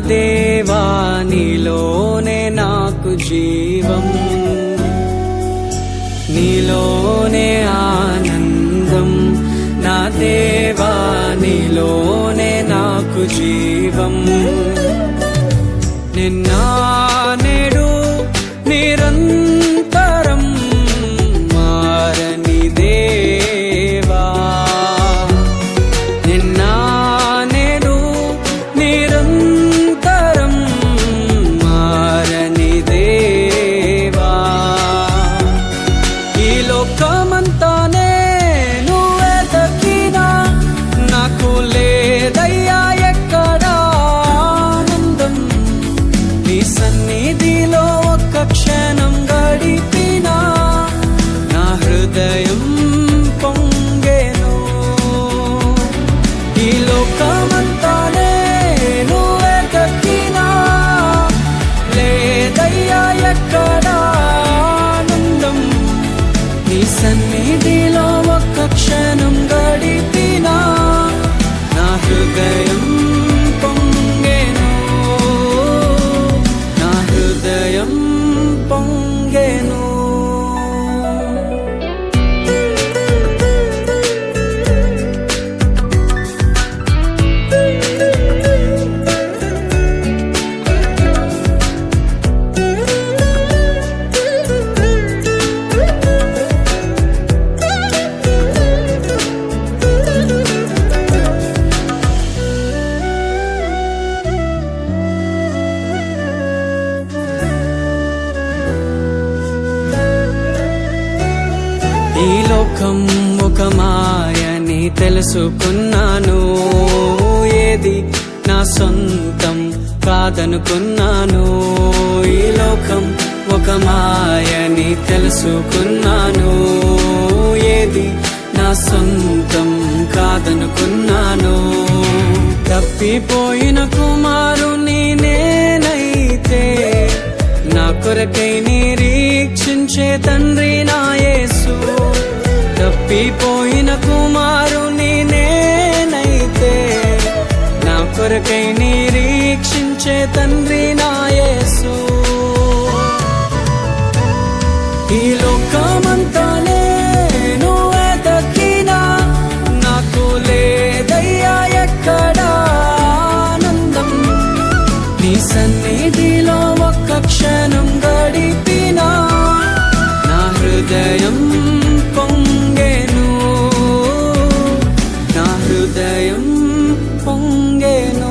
దేవా నీలోనే నాకు జీవం, నీలోనే ఆనందం. నా దేవా నీలోనే నాకు జీవం. నిన్న నేడు నిరంతరం మారని దేవా, నిన్న నేడు నిరంతరం మారని దేవా. ఈ లోకమంతానే నువ్వే దక్కినా నాకు లేదయ్యా ఎక్కడా ఆనందం. నీ సన్నిధిలో ఒక్క క్షణం గడిపినా నా హృదయం పొంగెను. ఈ లోకమంతానే నువ్వే దక్కినా లేదయ్యా ఎక్కడా ఆనందం. నీ సన్నిధిలో ఒక్క క్షణం గడిపినా నా హృదయం పొంగెను, నా హృదయం పొంగెను. ఈ లోకం ఒక మాయని తెలుసుకున్నాను, ఏది నా సొంతం కాదనుకున్నాను. ఈ లోకం ఒక మాయని తెలుసుకున్నాను, ఏది నా సొంతం కాదనుకున్నాను. తప్పిపోయిన కుమారుని నేనైతే నా కొరకై నిరీక్షించే తండ్రి నా యేసు. తప్పిపోయిన కుమారుని నేనైతే నా కొరకై నిరీక్షించే తండ్రి నా యేసు. ఈ లోకమంతానే నువ్వే దక్కినా నాకు లేదయ్యా ఎక్కడా ఆనందం. నీ సన్నిధిలో ఒక్క క్షణం గడిపినా నా హృదయం పొంగెను, నా హృదయం పొంగెను.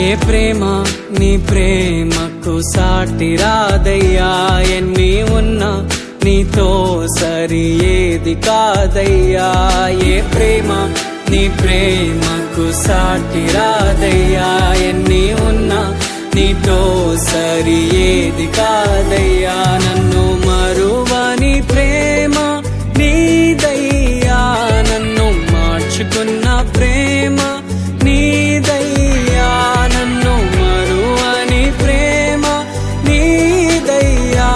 ఏ ప్రేమ నీ ప్రేమకు సాటి రాదయ్యా, ఎన్ని ఉన్నా నీతో సరి ఏది కాదయ్యా. ఏ ప్రేమ నీ ప్రేమకు సాటి రాదయ్యా, ఎన్ని ఉన్నా నీతో సరి ఏది కాదయ్యా. నన్ను మరువని ప్రేమ నీదయ్యా, నన్ను మార్చుకున్న ప్రేమ నీదయ్యా. నన్ను మరువని ప్రేమ నీదయ్యా,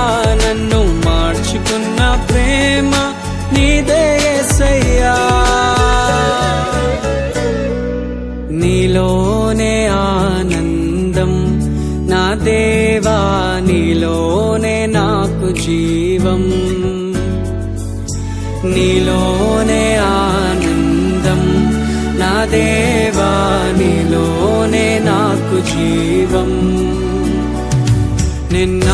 నన్ను మార్చుకున్న ప్రేమ నీదే యేసయ్యా. నీలోనే ఆనందం నా దేవా, నీలోనే నాకు జీవం. నీలోనే ఆనందం నా దేవా, నీలోనే నాకు జీవం. నిన్న